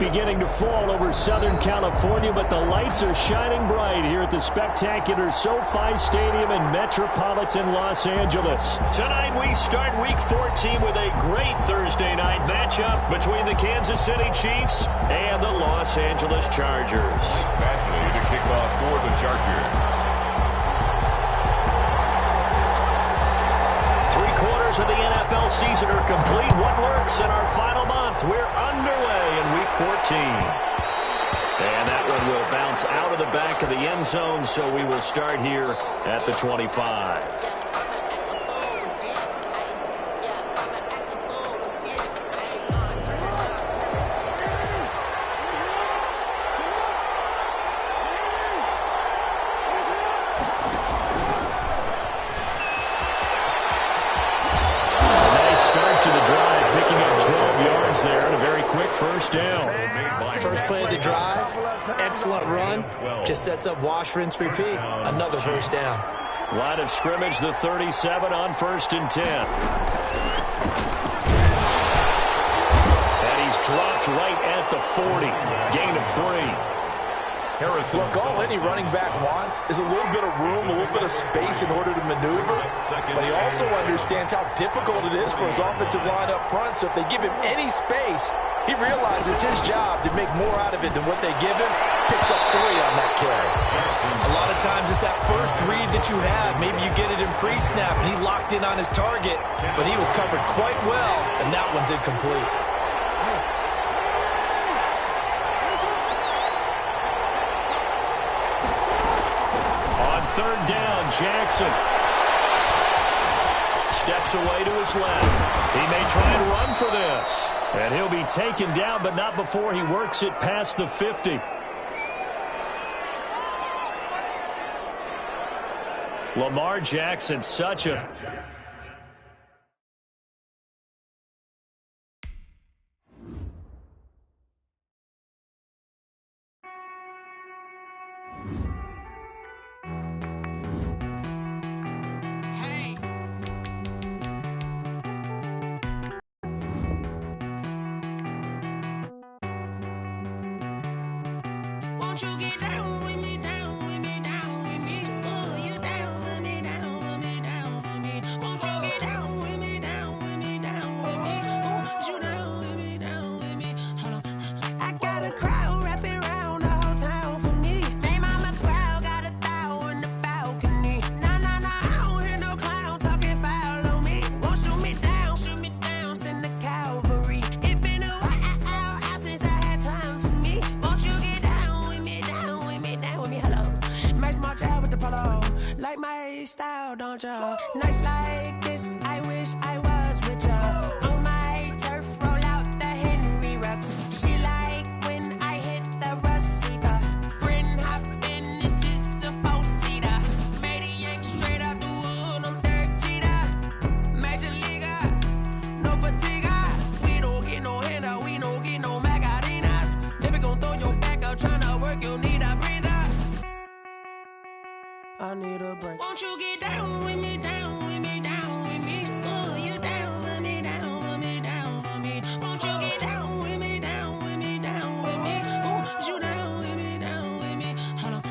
beginning to fall over Southern California, but the lights are shining bright here at the spectacular SoFi Stadium in metropolitan Los Angeles. Tonight we start Week 14 with a great Thursday night matchup between the Kansas City Chiefs and the Los Angeles Chargers. Badgley to kick off for the Chargers. 3/4 of the NFL season are complete. What lurks in our final month? We're underway in Week 14. And that one will bounce out of the back of the end zone, so we will start here at the 25. First down. First play of the drive, excellent run, just sets up wash, rinse, repeat. Another first down. Line of scrimmage, the 37 on 1st and 10. And he's dropped right at the 40. Gain of 3. Look, all any running back wants is a little bit of room, a little bit of space in order to maneuver. But he also understands how difficult it is for his offensive line up front. So if they give him any space, he realizes his job to make more out of it than what they give him. Picks up 3 on that carry. A lot of times it's that first read that you have. Maybe you get it in pre-snap, and he locked in on his target, but he was covered quite well, and that one's incomplete. On 3rd down, Jackson steps away to his left. He may try and run for this. And he'll be taken down, but not before he works it past the 50. Lamar Jackson, such a... You get down with me, down with me, down with me. Oh, you down with me, down with me, down with me. Won't you get down with me, down with me, down with me? Oh, you down with me, down with me. Hold on. I got a crowd wrapping around the whole town for me. Hey, mama, crowd got a thou in the balcony. Nah, nah, nah, I don't hear no clown talking foul on me. Won't shoot me down, send the cavalry. It been a while since I had time for me. Won't you get down with me, down with me, down with me? Hello. Nice march out with the polo. Like my style, don't ya? Nice like this, I wish I was with ya. On my turf, roll out the Henry Rux. She like when I hit the receiver. Friend hop in, this is a 4-seater. Made a yank straight out the wood, I'm Derek Jeter. Major leaguer, no fatigue. We don't get no handout, we don't get no Macarinas. Never gon' throw your back out, tryna work, you need a breather. I need a break. Won't you get down with me, down with me, down with me? Oh, you down with me, down with me, down with me. Won't you get down with me, down with me, down with me? Oh, you down with me, down with me. Hold on.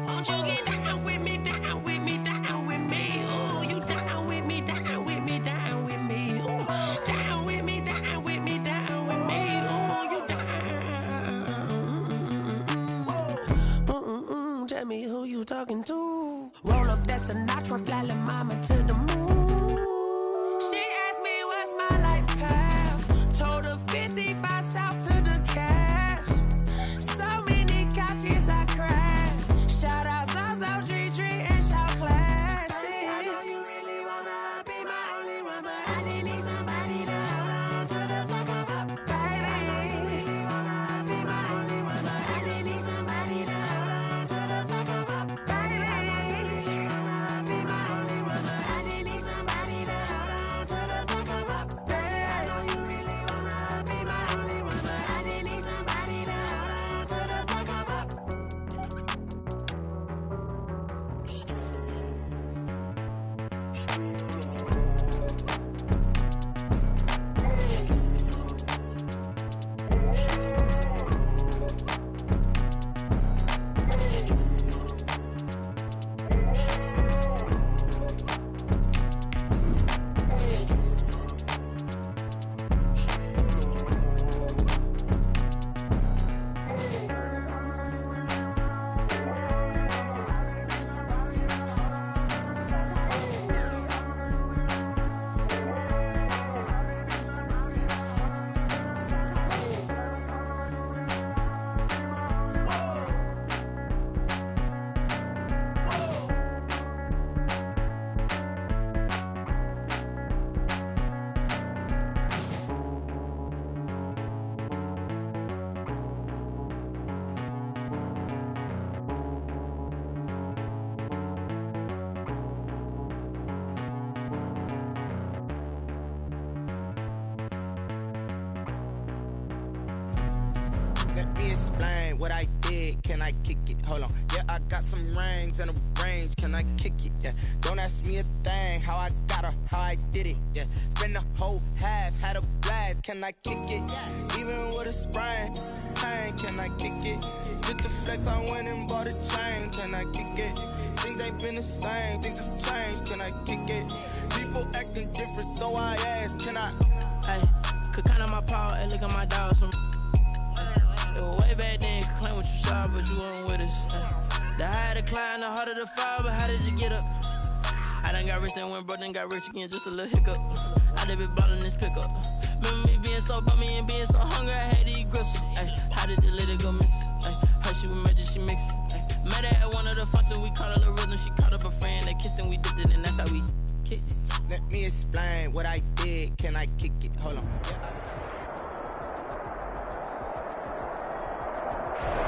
Won't you get down with me, down with me, down with me? Oh, you down with me, down with me, down with me. Oh, down with me, down with me, down with me. Oh, you down. Tell me who you talking to. Roll up that Sinatra, fly la mama to the moon. She asked me what's my life path. Told her 55 south to the cash. So many couches I crashed. Shout out Zazo, Tree, and shout classy. I know you really wanna be my only one, but I didn't need somebody to hold on to the sucker up. Baby, I know you really wanna be my only one, but I didn't need somebody to hold on to the sucker up. Baby, I know you really wanna be my only one, but I didn't need somebody to hold on to the sucker up. Baby, I know you really wanna be my only one, but I didn't need somebody to hold on to the sucker up. explain what I did? Can I kick it? Hold on. Yeah, I got some rings and a range. Can I kick it? Yeah. Don't ask me a thing. How I got her, how I did it. Yeah. Spend the whole half, had a blast. Can I kick it? Even with a sprain, pain. Can I kick it? Just to flex, I went and bought a chain. Can I kick it? Things ain't been the same. Things have changed. Can I kick it? People acting different, so I ask. Can I? Hey, could count on my power and look at my dogs from. It was way back then, could claim what you saw, but you weren't with us. The higher the climb, the harder the fall, but how did you get up? I done got rich and went broke, then got rich again, just a little hiccup. I done been ballin' this pickup. Remember me being so bummy and being so hungry, I had to eat gristle. Ay, how did the lady go miss? Ay, her she was magic, she mixed. Met her at one of the functions, we caught a little rhythm, she caught up a friend, they kissed and we dipped it, and that's how we kicked it. Let me explain what I did. Can I kick it? Hold on.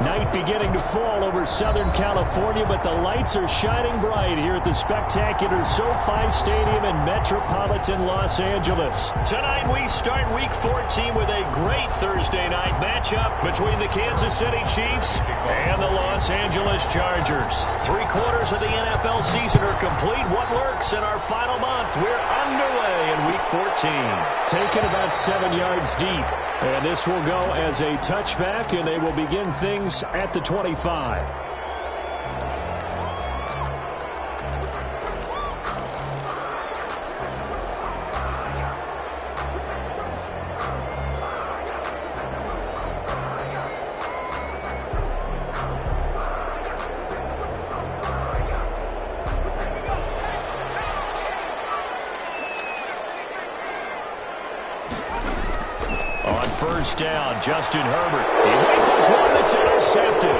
Night beginning to fall over Southern California, but the lights are shining bright here at the spectacular SoFi Stadium in metropolitan Los Angeles. Tonight we start Week 14 with a great Thursday night matchup between the Kansas City Chiefs and the Los Angeles Chargers. 3/4 of the NFL season are complete. What lurks in our final month? We're underway in Week 14. Taken about 7 yards deep. And this will go as a touchback, and they will begin things at the 25. First down, Justin Herbert. He rifles one that's intercepted.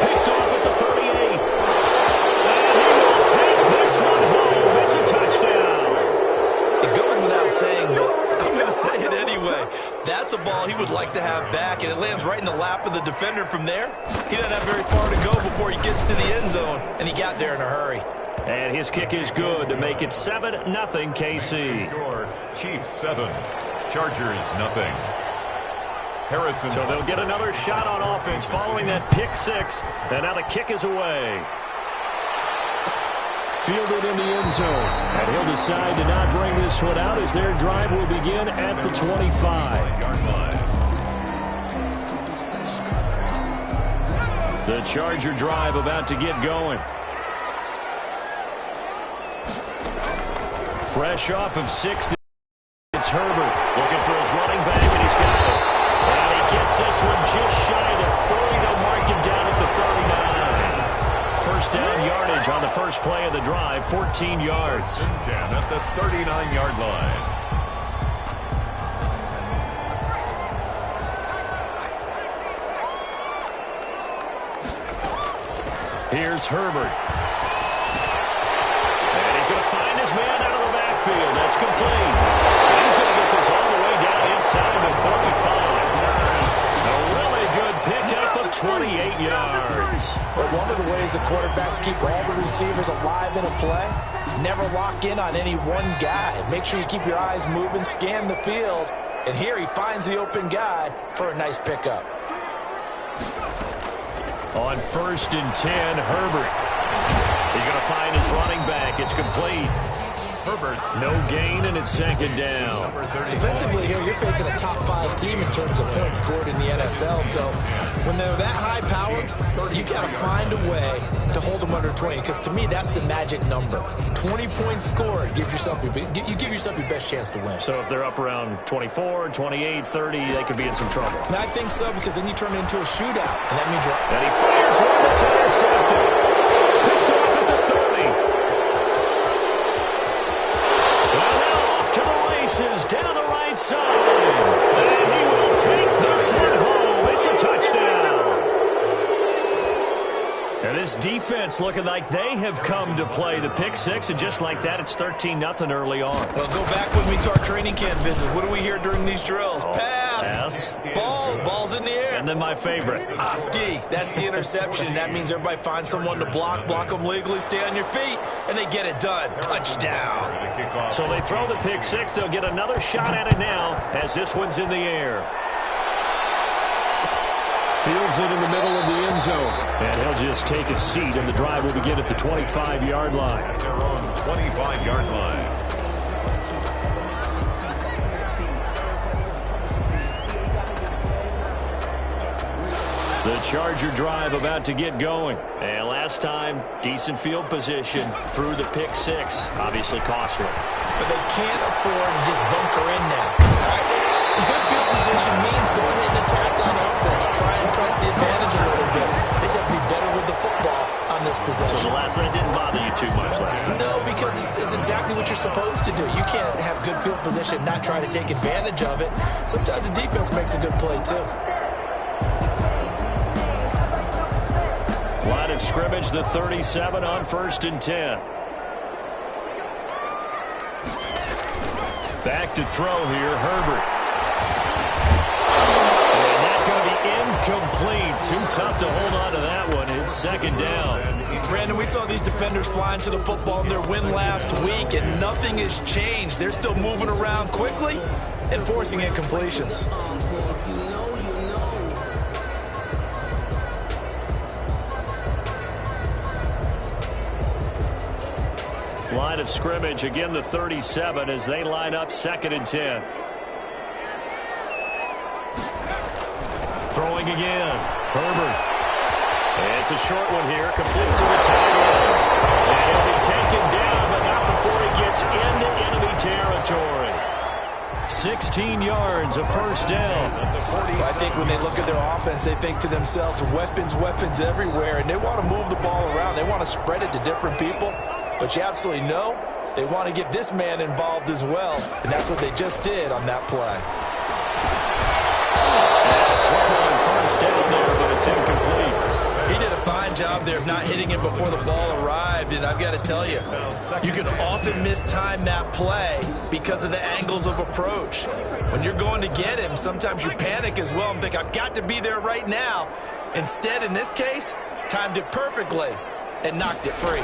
Picked off at the 38. And he will take this one home. It's a touchdown. It goes without saying, but I'm going to say it anyway. That's a ball he would like to have back, and it lands right in the lap of the defender from there. He doesn't have very far to go before he gets to the end zone, and he got there in a hurry. And his kick is good to make it 7-0 KC. Score, Chiefs 7. Chargers, nothing. Harrison. So they'll get another shot on offense following that pick six. And now the kick is away. Fielded in the end zone. And he'll decide to not bring this one out as their drive will begin at the 25. The Charger drive about to get going. Fresh off of 6. It's Herbert looking for his running back, and he's got it. And he gets this one just shy of the 40. They'll mark him down at the 39. First down yardage on the first play of the drive, 14 yards. 10 at the 39-yard line. Here's Herbert. And he's going to find his man out of the backfield. That's complete. And he's going to get this all the way down inside the 35. A really good pickup of 28 yards. But one of the ways the quarterbacks keep all the receivers alive in a play, never lock in on any one guy. Make sure you keep your eyes moving, scan the field. And here he finds the open guy for a nice pickup. On 1st and 10, Herbert. He's going to find his running back. It's complete. Herbert, no gain, and it's second down. Defensively here, you're facing a top 5 team in terms of points scored in the NFL. So when they're that high powered, you got to find a way to hold them under 20. Because to me, that's the magic number. 20 points scored gives yourself you give yourself your best chance to win. So if they're up around 24, 28, 30, they could be in some trouble. I think so, because then you turn it into a shootout, and that means you're. And he fires one that's intercepted. Picked off at the 30. Down the right side. And he will take this one home. It's a touchdown. And this defense looking like they have come to play the pick six, and just like that, it's 13-0 early on. Well, go back with me to our training camp visit. What do we hear during these drills? Pass. Ball's in the air. And then my favorite. Ski. That's the interception. That means everybody finds someone to block them legally, stay on your feet, and they get it done. Touchdown. So they throw the pick six. They'll get another shot at it now as this one's in the air. Fields it in the middle of the end zone. And he'll just take a seat, and the drive will begin at the 25-yard line. At their own 25-yard line. The Charger drive about to get going. And last time, decent field position through the pick six. Obviously costly. But they can't afford to just bunker in now. Good field position means go ahead and attack on offense. Try and press the advantage a little bit. They just have to be better with the football on this possession. So the last one didn't bother you too much last time? No, because it's exactly what you're supposed to do. You can't have good field position, not try to take advantage of it. Sometimes the defense makes a good play, too. Line of scrimmage, the 37 on 1st and 10. Back to throw here, Herbert. And that's going to be incomplete. Too tough to hold on to that one. It's 2nd down. Brandon, we saw these defenders flying to the football in their win last week, and nothing has changed. They're still moving around quickly and forcing incompletions. Line of scrimmage, again the 37 as they line up 2nd and 10. Throwing again. Herbert. And it's a short one here, complete to the tight end. And he'll be taken down, but not before he gets into enemy territory. 16 yards, a 1st down. I think when they look at their offense, they think to themselves, weapons, weapons everywhere, and they want to move the ball around. They want to spread it to different people. But you absolutely know they want to get this man involved as well, and that's what they just did on that play. And 1st down there, but it's incomplete. He did a fine job there of not hitting him before the ball arrived, and I've got to tell you, you can often mistime that play because of the angles of approach. When you're going to get him, sometimes you panic as well and think, I've got to be there right now. Instead, in this case, timed it perfectly and knocked it free.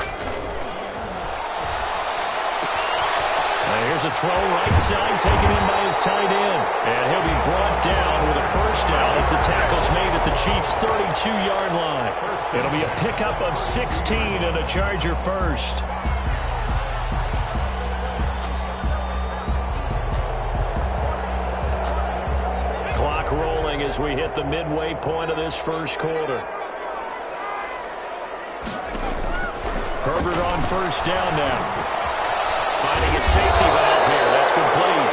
Here's a throw right side taken in by his tight end. And he'll be brought down with a 1st down as the tackle's made at the Chiefs' 32-yard line. It'll be a pickup of 16 and a Charger first. Clock rolling as we hit the midway point of this 1st quarter. Herbert on 1st down now. Finding a safety valve here. That's complete.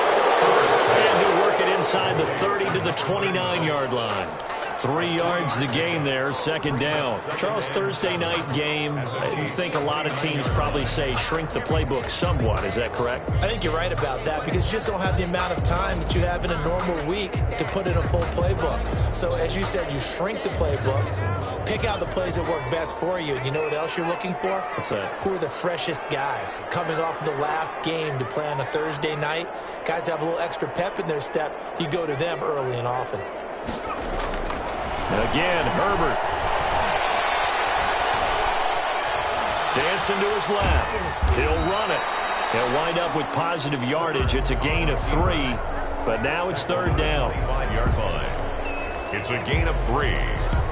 And he'll work it inside the 30 to the 29-yard line. 3 yards the gain there, 2nd down. Charles, Thursday night game, I think a lot of teams probably say shrink the playbook somewhat. Is that correct? I think you're right about that because you just don't have the amount of time that you have in a normal week to put in a full playbook. So as you said, you shrink the playbook, pick out the plays that work best for you. And you know what else you're looking for? What's that? Who are the freshest guys coming off the last game to play on a Thursday night? Guys have a little extra pep in their step. You go to them early and often. Again, Herbert. Dancing to his left. He'll run it. He'll wind up with positive yardage. It's a gain of 3, but now it's 3rd down. 5-yard line. It's a gain of 3.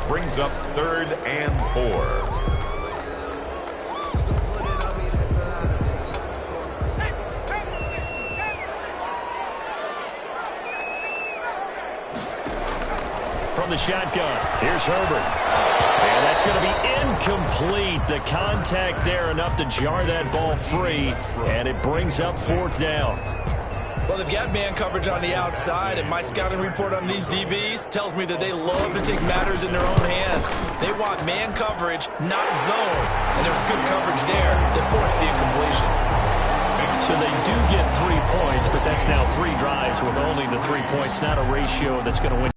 Brings up 3rd and 4. From the shotgun, here's Herbert. And that's going to be incomplete. The contact there enough to jar that ball free, and it brings up 4th down. Well, they've got man coverage on the outside, and my scouting report on these DBs tells me that they love to take matters in their own hands. They want man coverage, not zone. And there was good coverage there that forced the incompletion. So they do get 3 points, but that's now 3 drives with only the 3 points, not a ratio that's going to win.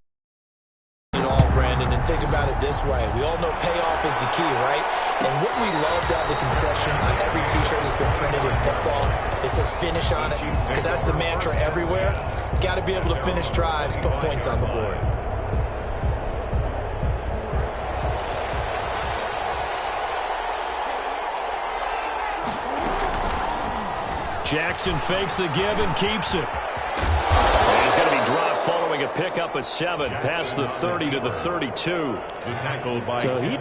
And think about it this way. We all know payoff is the key, right? And what we love to have the concession on every T-shirt that's been printed in football, it says finish on it, because that's the mantra everywhere. Got to be able to finish drives, put points on the board. Jackson fakes the give and keeps it. And he's going to be dropped following a to pick up a 7 past the 30 to the 32. The tackle by So he...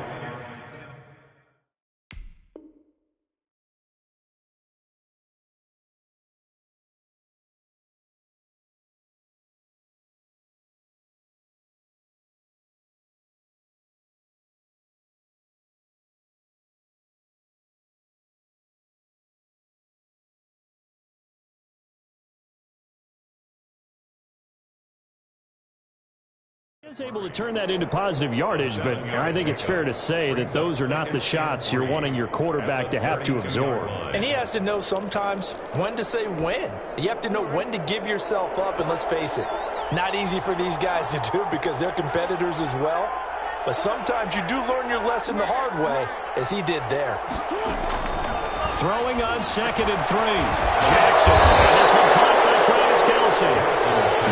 is able to turn that into positive yardage, but I think it's fair to say that those are not the shots you're wanting your quarterback to have to absorb. And he has to know sometimes when to say when. You have to know when to give yourself up, and let's face it, not easy for these guys to do because they're competitors as well. But sometimes you do learn your lesson the hard way, as he did there. Throwing on 2nd and 3. Jackson. And this one caught by Travis Kelce.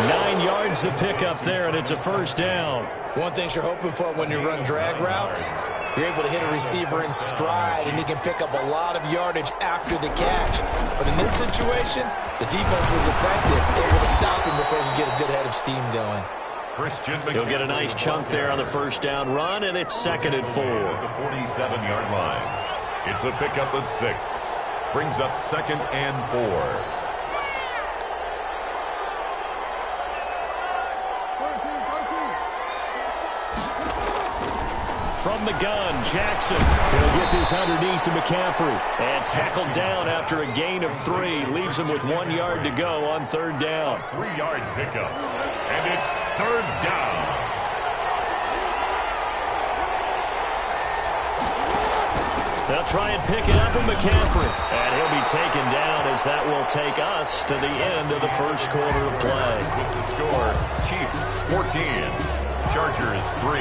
9 yards to pick up there, and it's a first down. One thing you're hoping for when you run drag routes, you're able to hit a receiver in stride, and he can pick up a lot of yardage after the catch. But in this situation, the defense was effective, able to stop him before he could get a good head of steam going. He'll get a nice chunk there on the first down run, and it's 2nd and 4. The 47-yard line. It's a pickup of 6. Brings up 2nd and 4. From the gun, Jackson. He'll get this underneath to McCaffrey. And tackled down after a gain of 3. Leaves him with 1 yard to go on 3rd down. 3-yard pickup. And it's 3rd down. They'll try and pick it up with McCaffrey. And he'll be taken down as that will take us to the end of the first quarter of play. With the score, Chiefs 14, Chargers 3.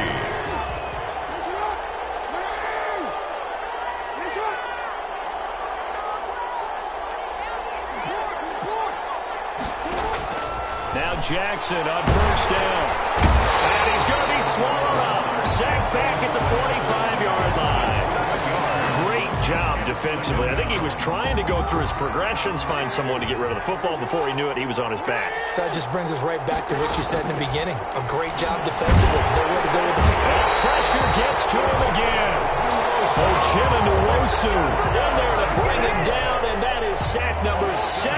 Now Jackson on first down. And he's going to be swallowed up. Sacked back at the 45-yard line. Great job defensively. I think he was trying to go through his progressions, find someone to get rid of the football. Before he knew it, he was on his back. So that just brings us right back to what you said in the beginning. A great job defensively. Nowhere to go with it. And pressure gets to him again. Ochena Nwosu in there to bring him down, and that is sack number 17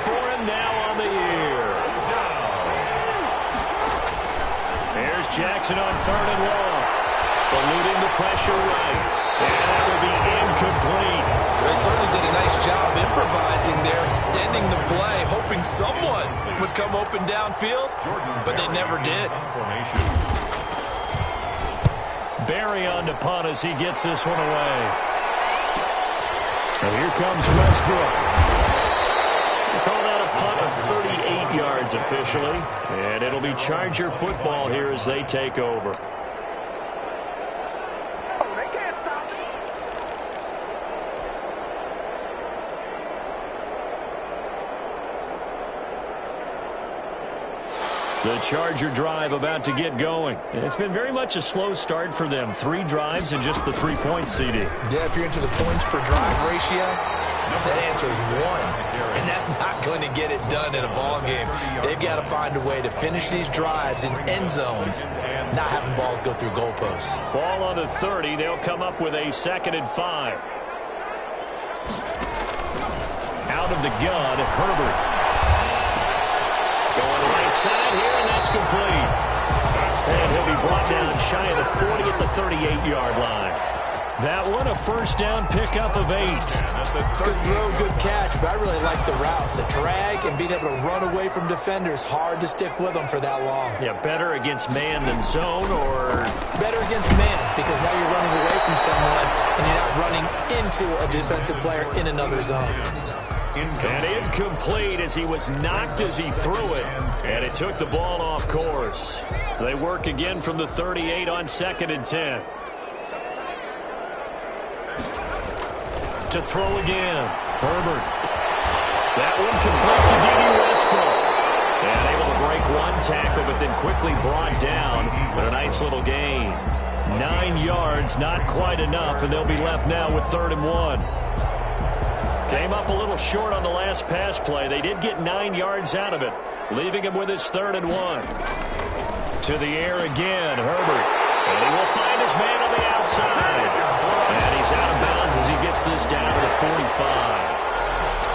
for him now on the year. There's Jackson on 3rd and long. Eluding the pressure right. And that will be incomplete. They certainly did a nice job improvising there, extending the play, hoping someone would come open downfield, but they never did. Barry on to punt as he gets this one away. And here comes Westbrook. They call that a punt of 38 yards officially. And it'll be Charger football here as they take over. The Charger drive about to get going. It's been very much a slow start for them. 3 drives and just the 3 points, CD. Yeah, if you're into the points per drive ratio, that answer is 1. And that's not going to get it done in a ball game. They've got to find a way to finish these drives in end zones, not having balls go through goalposts. Ball on the 30. They'll come up with a 2nd and 5. Out of the gun, Herbert. Going right side here, and that's complete. And he'll be brought down shy of the 40 at the 38-yard line. That one, a first down pickup of 8. Good throw, good catch, but I really like the route. The drag and being able to run away from defenders, hard to stick with them for that long. Yeah, better against man than zone, or? Better against man, because now you're running away from someone, and you're not running into a defensive player in another zone. And incomplete as he was knocked as he threw it. And it took the ball off course. They work again from the 38 on 2nd and 10. To throw again. Herbert. That one complete to D.D. Westbrook. And able to break one tackle, but then quickly brought down. But a nice little gain. 9 yards, not quite enough, and they'll be left now with 3rd and 1. Came up a little short on the last pass play. They did get 9 yards out of it, leaving him with his 3rd and 1. To the air again, Herbert. And he will find his man on the outside. And he's out of bounds as he gets this down to the 45.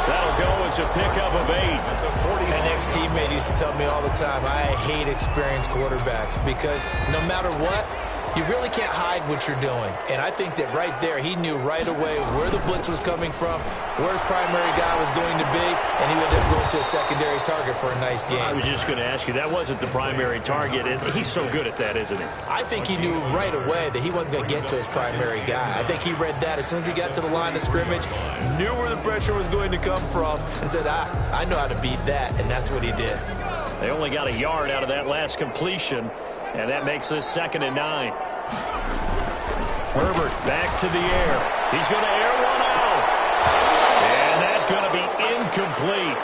That'll go as a pickup of 8. An ex-teammate used to tell me all the time, I hate experienced quarterbacks because no matter what, you really can't hide what you're doing. And I think that right there, he knew right away where the blitz was coming from, where his primary guy was going to be, and he ended up going to a secondary target for a nice game. I was just going to ask you, that wasn't the primary target, and he's so good at that, isn't he? I think he knew right away that he wasn't going to get to his primary guy. I think he read that as soon as he got to the line of scrimmage, knew where the pressure was going to come from, and said, I know how to beat that, and that's what he did. They only got a yard out of that last completion, and that makes this 2nd and 9. Herbert back to the air. He's going to air one out. And that's going to be incomplete.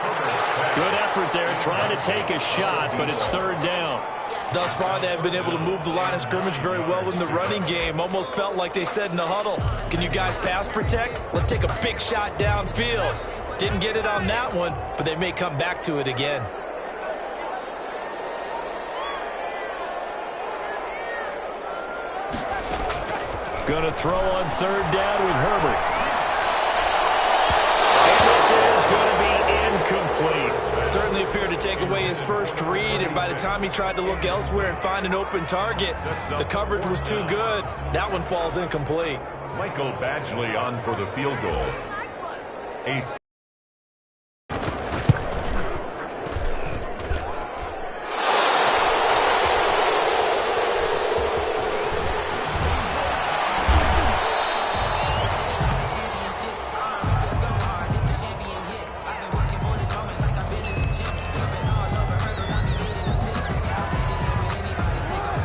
Good effort there trying to take a shot, but it's 3rd down. Thus far, they have been able to move the line of scrimmage very well in the running game. Almost felt like they said in the huddle, can you guys pass protect? Let's take a big shot downfield. Didn't get it on that one, but they may come back to it again. Going to throw on 3rd down with Herbert. And this is going to be incomplete. Certainly appeared to take away his first read, and by the time he tried to look elsewhere and find an open target, the coverage was too good. That one falls incomplete. Michael Badgley on for the field goal.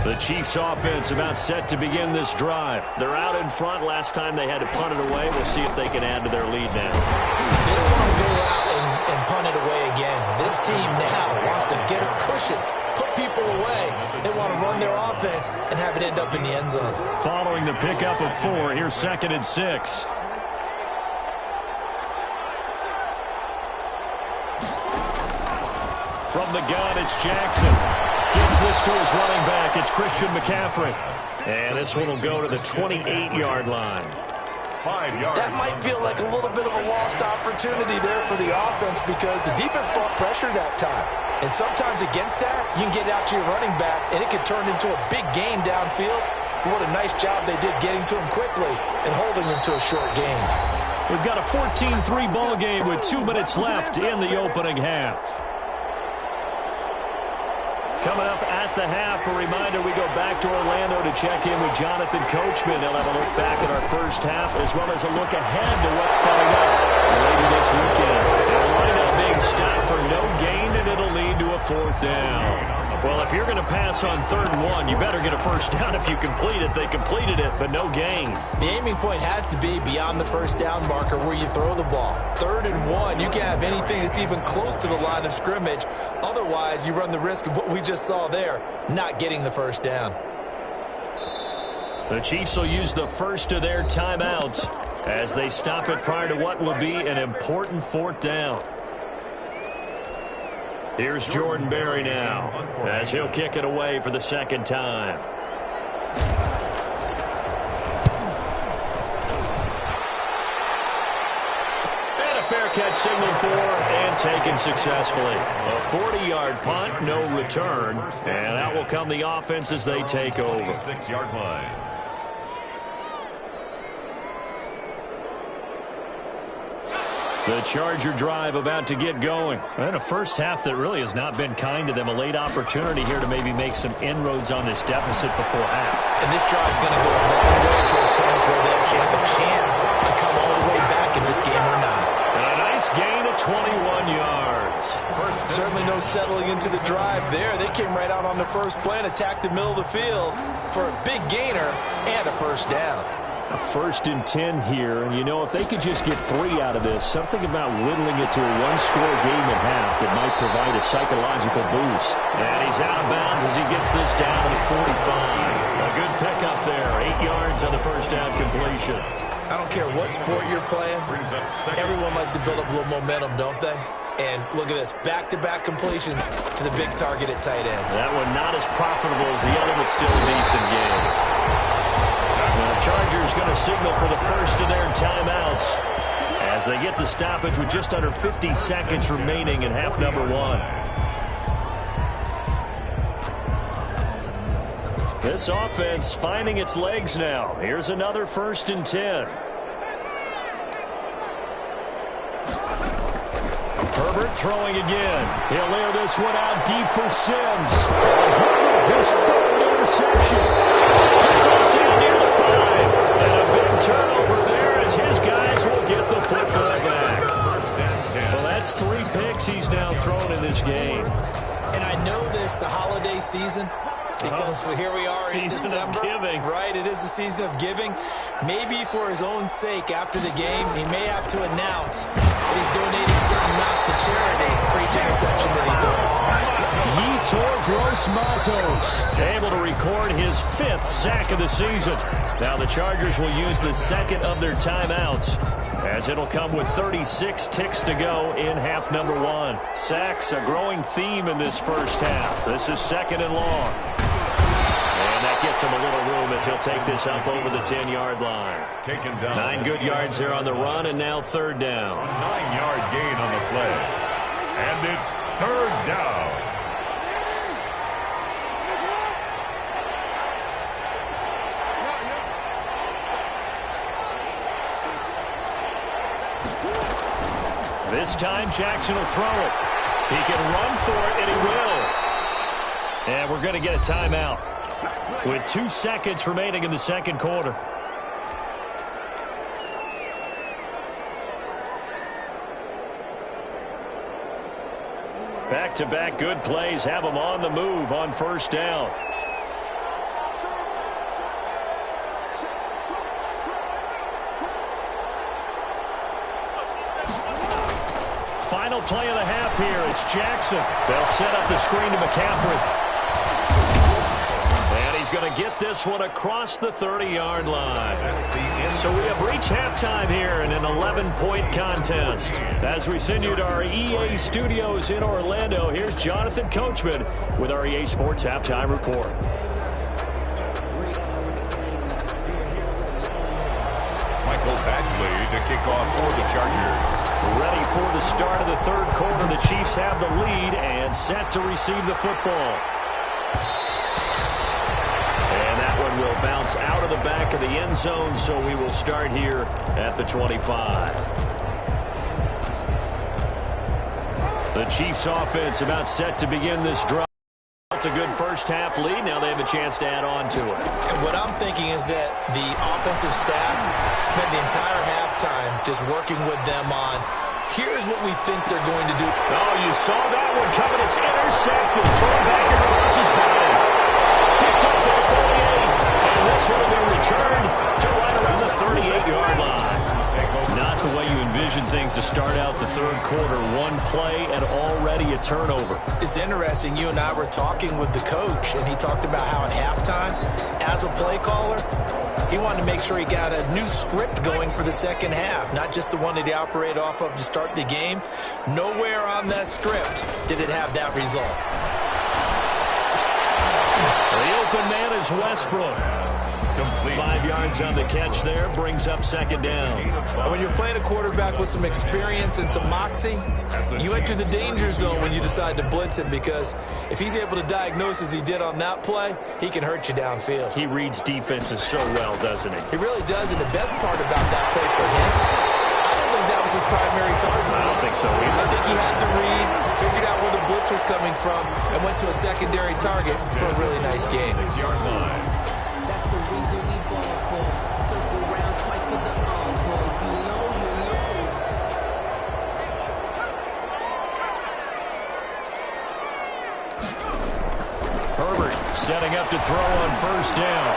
The Chiefs offense about set to begin this drive. They're out in front. Last time they had to punt it away. We'll see if they can add to their lead now. They don't want to go out and punt it away again. This team now wants to get a cushion, put people away. They want to run their offense and have it end up in the end zone. Following the pickup of 4, here's 2nd and 6. From the gun, it's Jackson. Gets this to his running back. It's Christian McCaffrey. And this one will go to the 28-yard line. 5 yards. That might feel like a little bit of a lost opportunity there for the offense because the defense brought pressure that time. And sometimes against that, you can get out to your running back, and it can turn into a big gain downfield. But what a nice job they did getting to him quickly and holding him to a short gain. We've got a 14-3 ball game with 2 minutes left in the opening half. Coming up at the half, a reminder, we go back to Orlando to check in with Jonathan Coachman. He'll have a look back at our first half as well as a look ahead to what's coming up later this weekend. And a lineup being stopped for no gain, and it'll lead to a 4th down. Well, if you're going to pass on 3rd and 1, you better get a 1st down if you complete it. They completed it, but no gain. The aiming point has to be beyond the 1st down marker where you throw the ball. 3rd and 1, you can't have anything that's even close to the line of scrimmage. Otherwise, you run the risk of what we just saw there, not getting the 1st down. The Chiefs will use the first of their timeouts as they stop it prior to what will be an important 4th down. Here's Jordan Berry now as he'll kick it away for the 2nd time. And a fair catch signaled for and taken successfully. A 40-yard punt, no return. And out will come the offense as they take over. 6-yard line. The Charger drive about to get going. And a first half that really has not been kind to them. A late opportunity here to maybe make some inroads on this deficit before half. And this drive's going to go a long way towards telling us whether they actually have a chance to come all the way back in this game or not. And a nice gain of 21 yards. Certainly no settling into the drive there. They came right out on the first play and attacked the middle of the field for a big gainer and a 1st down. A 1st and 10 here, and you know, if they could just get 3 out of this, something about whittling it to a 1-score game at half that might provide a psychological boost. And he's out of bounds as he gets this down to the 45. A good pickup there, 8 yards on the 1st down completion. I don't care what sport you're playing. Everyone likes to build up a little momentum, don't they? And look at this, back-to-back completions to the big target at tight end. That one not as profitable as the other, but still a decent game. Now the Chargers going to signal for the first of their timeouts as they get the stoppage with just under 50 seconds remaining in half number one. This offense finding its legs now. Here's another 1st and 10. Herbert throwing again. He'll air this one out deep for Sims. His 3rd interception. Picked off down near the 5. And a big turnover there as his guys will get the football back. Well, that's 3 picks he's now thrown in this game. And I know this, the holiday season, because here we are in December. Season of giving. Right, it is the season of giving. Maybe for his own sake after the game, he may have to announce that he's donating certain amounts to charity for each interception that he throws. Yetur Gross-Matos able to record his 5th sack of the season. Now the Chargers will use the 2nd of their timeouts, as it'll come with 36 ticks to go in half number one. Sacks, a growing theme in this first half. This is 2nd and long. And that gets him a little room as he'll take this up over the 10-yard line. Taken down. 9 good yards there on the run, and now 3rd down. A 9-yard gain on the play. And it's 3rd down. This time, Jackson will throw it. He can run for it, and he will. And we're going to get a timeout with 2 seconds remaining in the 2nd quarter. Back-to-back good plays have them on the move on 1st down. Final play of the half here. It's Jackson. They'll set up the screen to McCaffrey. And he's going to get this one across the 30-yard line. So we have reached halftime here in an 11-point contest. As we send you to our EA studios in Orlando, here's Jonathan Coachman with our EA Sports Halftime Report. Michael Badgley to kick off for the Chargers. Ready for the start of the 3rd quarter. The Chiefs have the lead and set to receive the football. And that one will bounce out of the back of the end zone, so we will start here at the 25. The Chiefs offense about set to begin this drive. It's a good first half lead. Now they have a chance to add on to it. And what I'm thinking is that the offensive staff spent the entire halftime just working with them on, here's what we think they're going to do. Oh, you saw that one coming. It's intercepted. Thrown back across his body. Picked up at the 48. And this one will be returned to right around the 38-yard line. Not the way you envision things to start out the 3rd quarter. One play and already a turnover. It's interesting. You and I were talking with the coach, and he talked about how at halftime, as a play caller, he wanted to make sure he got a new script going for the 2nd half, not just the one that he operated off of to start the game. Nowhere on that script did it have that result. The open man is Westbrook. 5 yards on the catch there, brings up 2nd down. And when you're playing a quarterback with some experience and some moxie, you enter the danger zone when you decide to blitz him, because if he's able to diagnose as he did on that play, he can hurt you downfield. He reads defenses so well, doesn't he? He really does, and the best part about that play for him, I don't think that was his primary target. I don't think so either. I think he had the read, figured out where the blitz was coming from, and went to a secondary target for a really nice game. 6-yard line. Herbert setting up to throw on 1st down.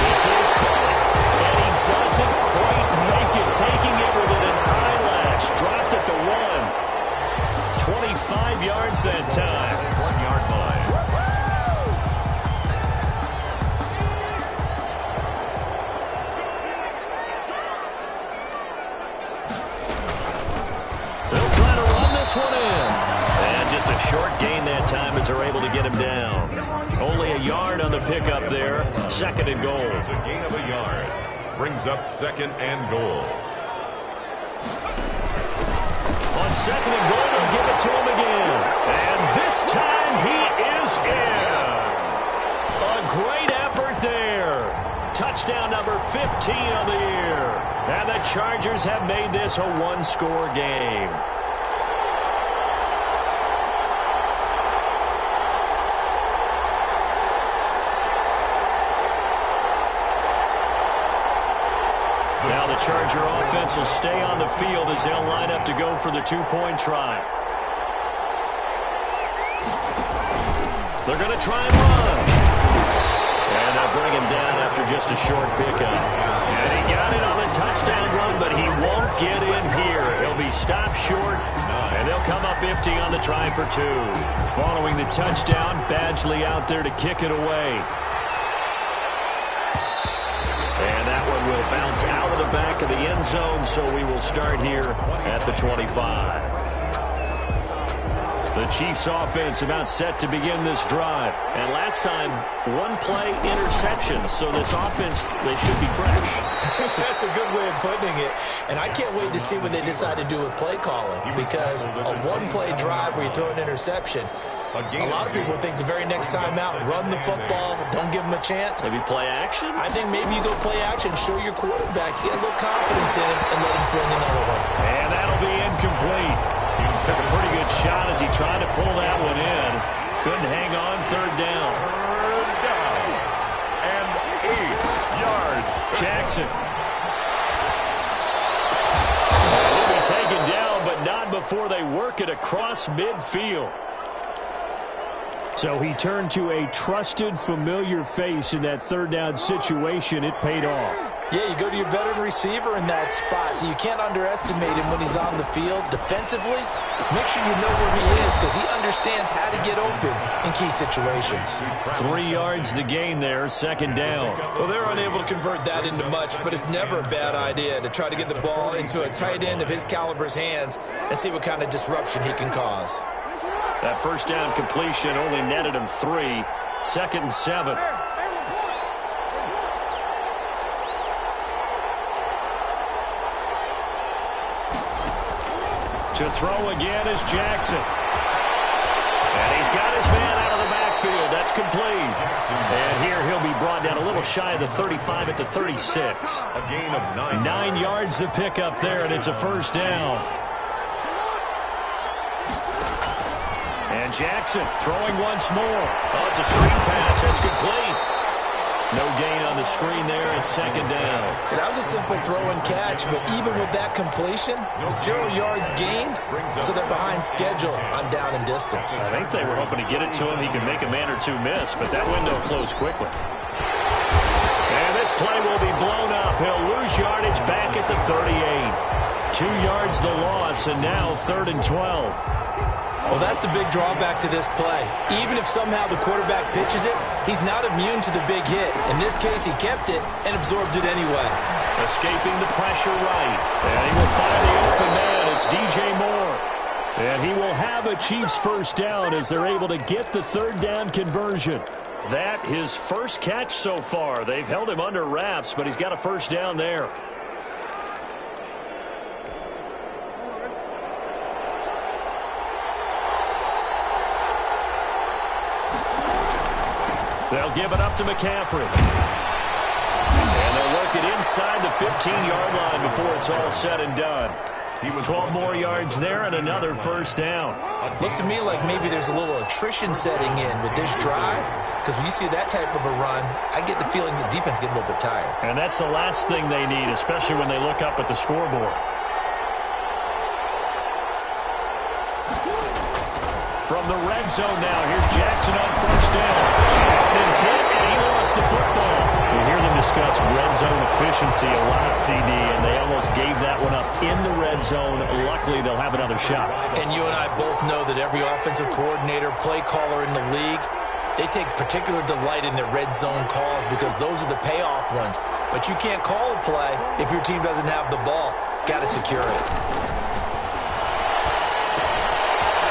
This is caught, and he doesn't quite make it, taking it within an eyelash. Dropped at the 1. 25 yards that time. 1-yard line. one in. And just a short gain that time as they're able to get him down. Only a yard on the pickup there. Second and goal. It's a gain of a yard. Brings up second and goal. On second and goal, they'll give it to him again. And this time he is in. A great effort there. Touchdown number 15 on the year. And the Chargers have made this a one-score game. Now the Charger offense will stay on the field as they'll line up to go for the two-point try. They're going to try and run. And they'll bring him down after just a short pickup. And he got it on the touchdown run, but he won't get in here. He'll be stopped short, and they'll come up empty on the try for two. Following the touchdown, Badgley out there to kick it away. And that one will bounce out of the back of the end zone, so we will start here at the 25. The Chiefs offense about set to begin this drive. And last time, one play interception, so this offense, they should be fresh. That's a good way of putting it. And I can't wait to see what they decide to do with play calling, because a one-play drive where you throw an interception, a lot of people think the very next time out, run the football, don't give them a chance. Maybe play action? I think maybe you go play action, show your quarterback, get a little confidence in him, and let him fling another one. And that'll be incomplete. He took a pretty good shot as he tried to pull that one in. Couldn't hang on. Third down. Third down. And 8 yards. Jackson. He'll be taken down, but not before they work it across midfield. So he turned to a trusted, familiar face in that third down situation. It paid off. Yeah, you go to your veteran receiver in that spot, so you can't underestimate him when he's on the field. Defensively, make sure you know where he is, because he understands how to get open in key situations. 3 yards the gain there, second down. Well, they're unable to convert that into much, but it's never a bad idea to try to get the ball into a tight end of his caliber's hands and see what kind of disruption he can cause. That first down completion only netted him 3. Second and 7. To throw again is Jackson. And he's got his man out of the backfield. That's complete. And here he'll be brought down a little shy of the 35 at the 36. A gain of 9. 9 yards the pickup there, and it's a first down. And Jackson throwing once more. Oh, it's a screen pass. That's complete. No gain on the screen there. It's second down. That was a simple throw and catch, but even with that completion, 0 yards gained, so they're behind schedule on down and distance. I think they were hoping to get it to him. He could make a man or two miss, but that window closed quickly. And this play will be blown up. He'll lose yardage back at the 38. 2 yards the loss, and now third and 12. Well, that's the big drawback to this play. Even if somehow the quarterback pitches it, he's not immune to the big hit. In this case, he kept it and absorbed it anyway. Escaping the pressure right. And he will find the open man. It's DJ Moore. And he will have a Chiefs first down as they're able to get the third down conversion. That his first catch so far. They've held him under wraps, but he's got a first down there. They'll give it up to McCaffrey. And they'll work it inside the 15-yard line before it's all said and done. 12 more yards there and another first down. Looks to me like maybe there's a little attrition setting in with this drive, because when you see that type of a run, I get the feeling the defense getting a little bit tired. And that's the last thing they need, especially when they look up at the scoreboard. From the red zone now, here's Jackson on first down. Jackson hit, and he lost the football. You hear them discuss red zone efficiency a lot, CD, and they almost gave that one up in the red zone. Luckily, they'll have another shot. And you and I both know that every offensive coordinator, play caller in the league, they take particular delight in their red zone calls because those are the payoff ones. But you can't call a play if your team doesn't have the ball. Got to secure it.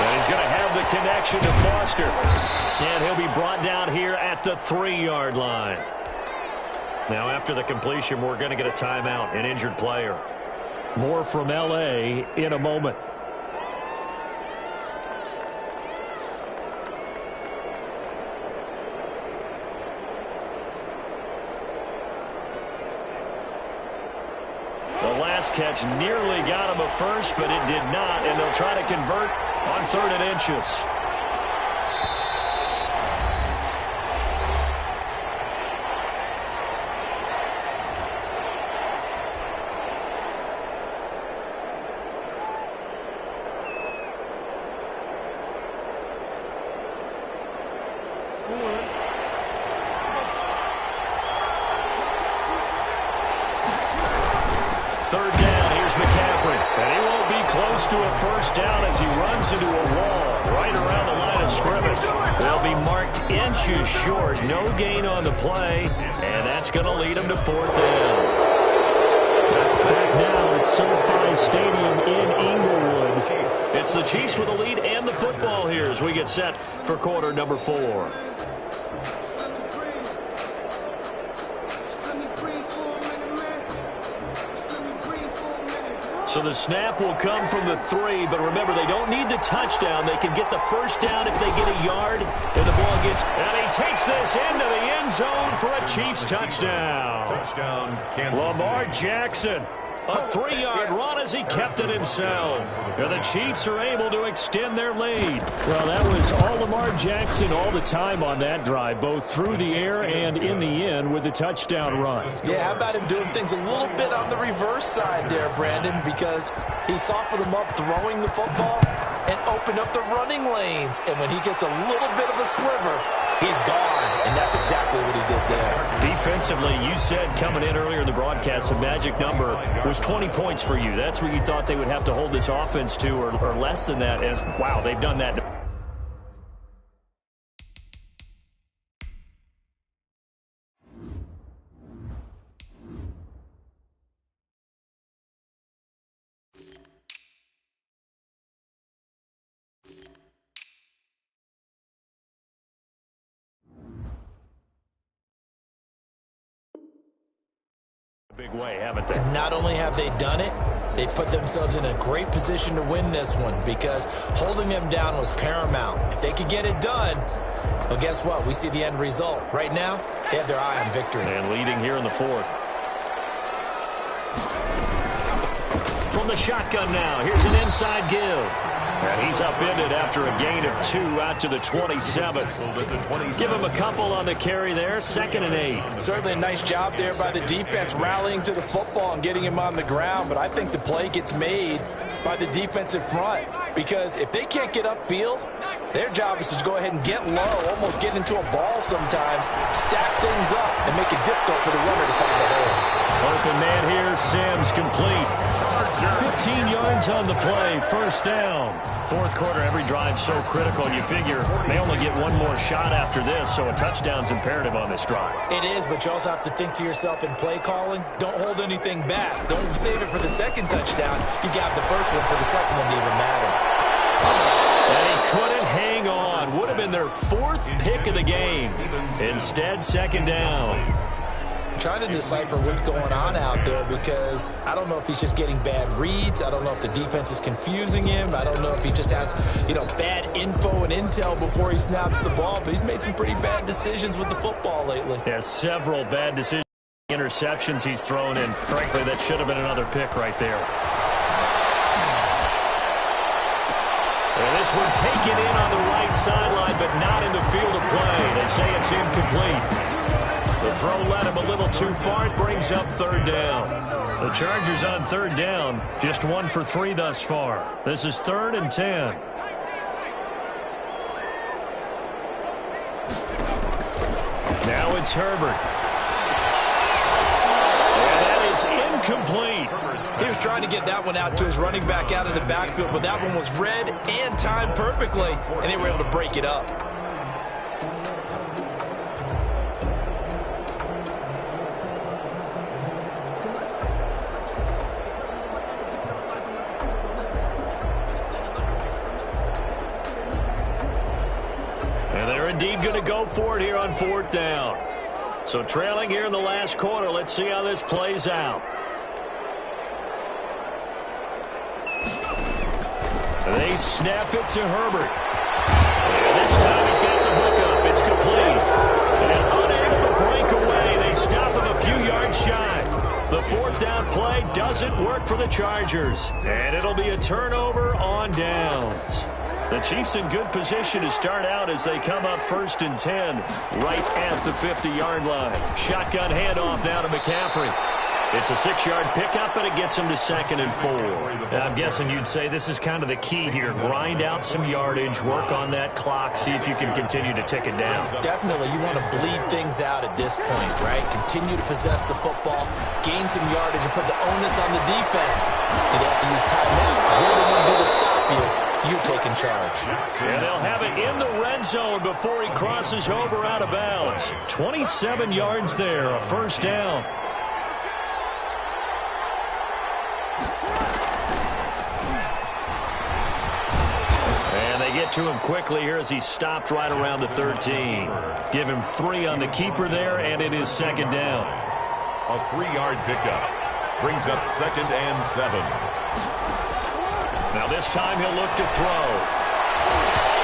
And he's going to have the connection to Foster. And he'll be brought down here at the 3-yard line. Now, after the completion, we're going to get a timeout, an injured player. More from LA in a moment. The last catch nearly got him a first, but it did not, and they'll try to convert on 3rd and inches. To a first down as he runs into a wall right around the line of scrimmage. They'll be marked inches short. No gain on the play, and that's going to lead him to 4th down. Back now at SoFi Stadium in Inglewood. It's the Chiefs with the lead and the football here as we get set for quarter number 4. So the snap will come from the 3, but remember, they don't need the touchdown. They can get the first down if they get a yard, and the ball gets... And he takes this into the end zone for a Chiefs touchdown. Touchdown, Kansas Lamar City. Jackson. A 3-yard run as he kept it himself. And the Chiefs are able to extend their lead. Well, that was all Lamar Jackson all the time on that drive, both through the air and in the end with the touchdown run. Yeah, how about him doing things a little bit on the reverse side there, Brandon, because he softened him up throwing the football and opened up the running lanes. And when he gets a little bit of a sliver, he's gone. And that's exactly what he did there. Defensively, you said coming in earlier in the broadcast, the magic number was 20 points for you. That's what you thought they would have to hold this offense to, or less than that. And, wow, they've done that. Big way, haven't they? Not only have they done it, they put themselves in a great position to win this one because holding them down was paramount. If they could get it done, well, guess what? We see the end result. Right now, they have their eye on victory. And leading here in the 4th. From the shotgun now, here's an inside give. And he's upended after a gain of 2 out to the 27. Give him a couple on the carry there, 2nd and 8. Certainly a nice job there by the defense rallying to the football and getting him on the ground. But I think the play gets made by the defensive front because if they can't get upfield, their job is to go ahead and get low, almost get into a ball sometimes, stack things up, and make it difficult for the runner to find the hole. Open man here, Sims complete. 15 yards on the play, 1st down. 4th quarter, every drive so critical. You figure they only get one more shot after this, so a touchdown's imperative on this drive. It is, but you also have to think to yourself in play calling, don't hold anything back. Don't save it for the 2nd touchdown. You got the first one for the 2nd one to even matter. And he couldn't hang on. Would have been their 4th pick of the game. Instead, 2nd down. Trying to decipher what's going on out there because I don't know if he's just getting bad reads. I don't know if the defense is confusing him. I don't know if he just has, bad info and intel before he snaps the ball. But he's made some pretty bad decisions with the football lately. Yeah, several bad decisions. Interceptions he's thrown in. Frankly, that should have been another pick right there. And this one taken in on the right sideline, but not in the field of play. They say it's incomplete. The throw led him a little too far. It brings up 3rd down. The Chargers on 3rd down, just 1 for 3 thus far. This is 3rd and 10. Now it's Herbert. And that is incomplete. He was trying to get that one out to his running back out of the backfield, but that one was read and timed perfectly, and they were able to break it up. indeed going to go for it here on 4th down. So trailing here in the last quarter. Let's see how this plays out. They snap it to Herbert. And this time he's got the hookup. It's complete. And unable to break away. They stop him a few yards shy. The 4th down play doesn't work for the Chargers. And it'll be a turnover on downs. The Chiefs in good position to start out as they come up 1st and 10 right at the 50-yard line. Shotgun handoff now to McCaffrey. It's a 6-yard pickup, and it gets him to 2nd and 4. I'm guessing you'd say this is kind of the key here. Grind out some yardage, work on that clock, see if you can continue to tick it down. Definitely, you want to bleed things out at this point, right? Continue to possess the football, gain some yardage, and put the onus on the defense. Do they have to use timeouts? What are they going to do to stop you? You're taking charge. And they'll have it in the red zone before he crosses over out of bounds. 27 yards there, a 1st down. And they get to him quickly here as he stopped right around the 13. Give him 3 on the keeper there, and it is 2nd down. A 3-yard pickup brings up 2nd and 7. Now this time he'll look to throw.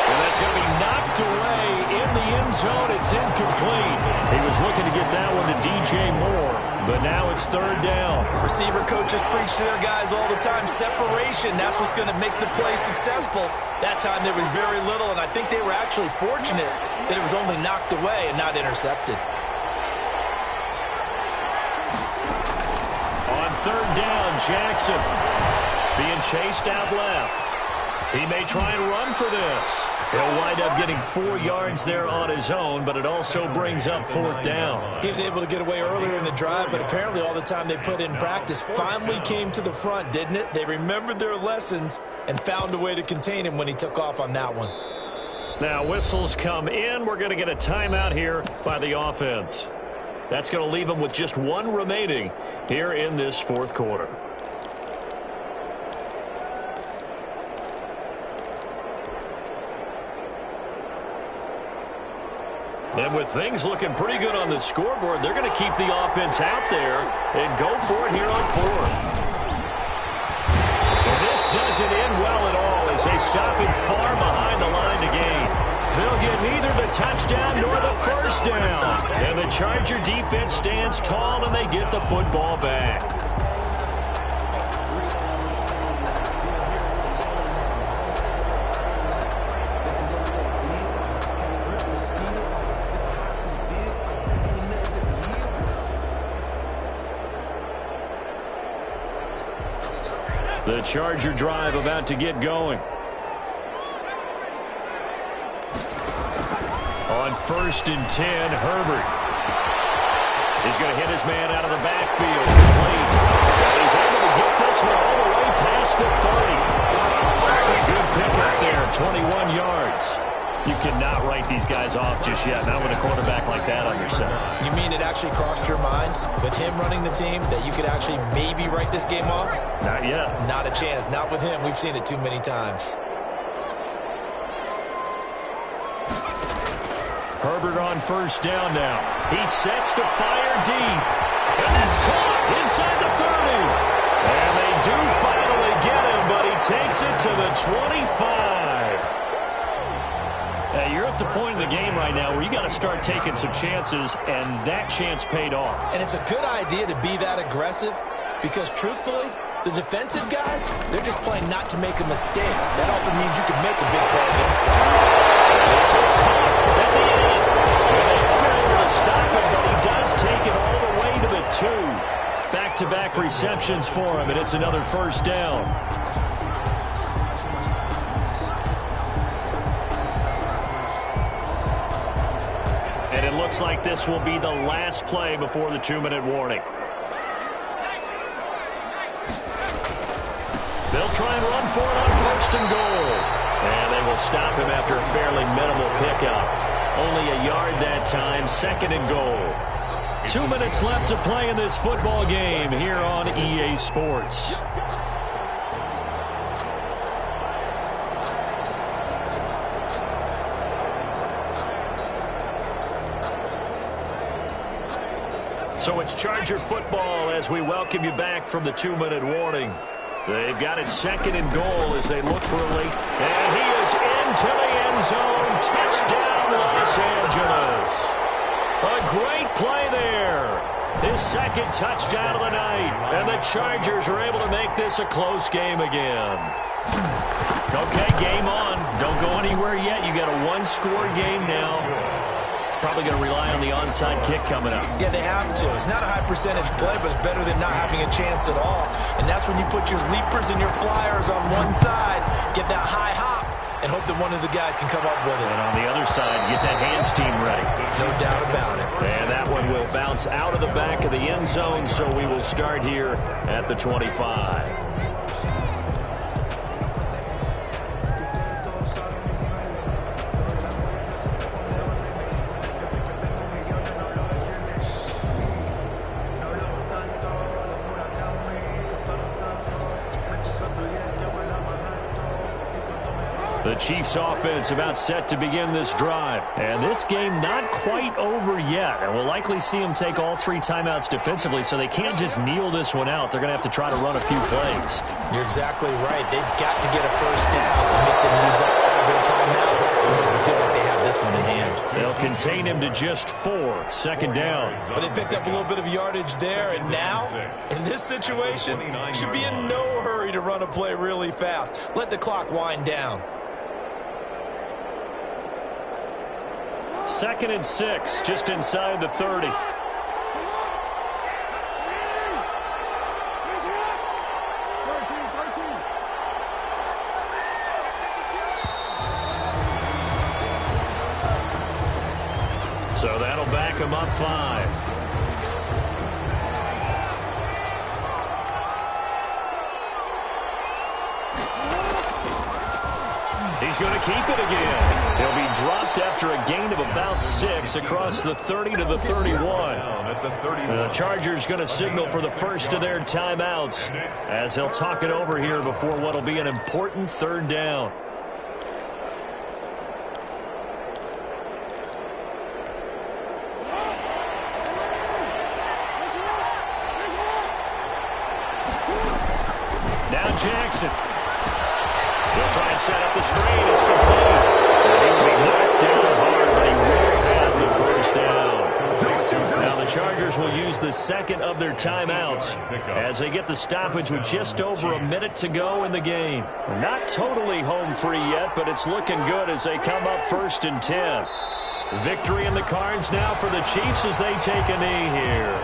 And that's going to be knocked away in the end zone. It's incomplete. He was looking to get that one to DJ Moore, but now it's 3rd down. Receiver coaches preach to their guys all the time. Separation, that's what's going to make the play successful. That time there was very little, and I think they were actually fortunate that it was only knocked away and not intercepted. On 3rd down, Jackson being chased out left. He may try and run for this. He'll wind up getting 4 yards there on his own, but it also brings up 4th down. He was able to get away earlier in the drive, but apparently all the time they put in practice finally came to the front, didn't it? They remembered their lessons and found a way to contain him when he took off on that one. Now whistles come in. We're going to get a timeout here by the offense. That's going to leave them with just 1 remaining here in this 4th quarter. And with things looking pretty good on the scoreboard, they're going to keep the offense out there and go for it here on 4th. And this doesn't end well at all as they stop him far behind the line to gain. They'll get neither the touchdown nor the 1st down. And the Charger defense stands tall and they get the football back. The Charger drive about to get going. On 1st and 10, Herbert. He's going to hit his man out of the backfield. And he's able to get this one all the way past the 30. A good pickup there, 21 yards. You cannot write these guys off just yet, not with a quarterback like that on your side. You mean it actually crossed your mind with him running the team that you could actually maybe write this game off? Not yet. Not a chance. Not with him. We've seen it too many times. Herbert on 1st down now. He sets to fire deep. And that's caught inside the 30. And they do finally get him, but he takes it to the 25. You're at the point in the game right now where you got to start taking some chances, and that chance paid off. And it's a good idea to be that aggressive because, truthfully, the defensive guys, they're just playing not to make a mistake. That often means you can make a big play against them. This is caught at the end. And they aren't able to stop him, but he does take it all the way to the 2. Back-to-back receptions for him, and it's another 1st down. And it looks like this will be the last play before the 2-minute warning. They'll try and run for it on 1st and goal. And they will stop him after a fairly minimal pickup. Only a yard that time, 2nd and goal. 2 minutes left to play in this football game here on EA Sports. So it's Charger football as we welcome you back from the 2-minute warning. They've got it second and goal as they look for a late. And he is into the end zone. Touchdown, Los Angeles. A great play there. His second touchdown of the night. And the Chargers are able to make this a close game again. Okay, game on. Don't go anywhere yet. You got a one-score game now. Probably going to rely on the onside kick coming up. Yeah, they have to. It's not a high percentage play, but it's better than not having a chance at all. And that's when you put your leapers and your flyers on one side, get that high hop, and hope that one of the guys can come up with it. And on the other side, get that hands team ready. No doubt about it. And that one will bounce out of the back of the end zone, so we will start here at the 25. The Chiefs offense about set to begin this drive. And this game not quite over yet. And we'll likely see them take all 3 timeouts defensively, so they can't just kneel this one out. They're going to have to try to run a few plays. You're exactly right. They've got to get a first down and make them use up all their timeouts in order to feel like they have this one in hand. They'll contain him to just 4. Second down. But they picked up a little bit of yardage there, and now, in this situation, should be in no hurry to run a play really fast. Let the clock wind down. 2nd and 6, just inside the 30. So that'll back him up 5. He's going to keep it again. He'll be dropped after a gain of about 6 across the 30 to the 31. The Chargers going to signal for the first of their timeouts as they'll talk it over here before what will be an important 3rd down. Now Jackson. He'll try and set up the screen. It's complete. And he will be knocked down hard, but he will have the first down. Now the Chargers will use the second of their timeouts as they get the stoppage with just over a minute to go in the game. They're not totally home free yet, but it's looking good as they come up 1st and 10. Victory in the cards now for the Chiefs as they take a knee here.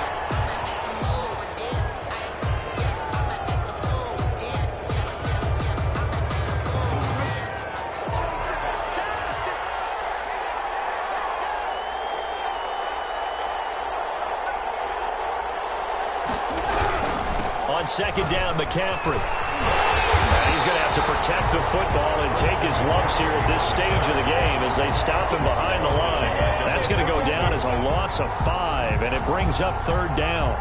On 2nd down, McCaffrey. And he's going to have to protect the football and take his lumps here at this stage of the game as they stop him behind the line. That's going to go down as a loss of 5, and it brings up 3rd down.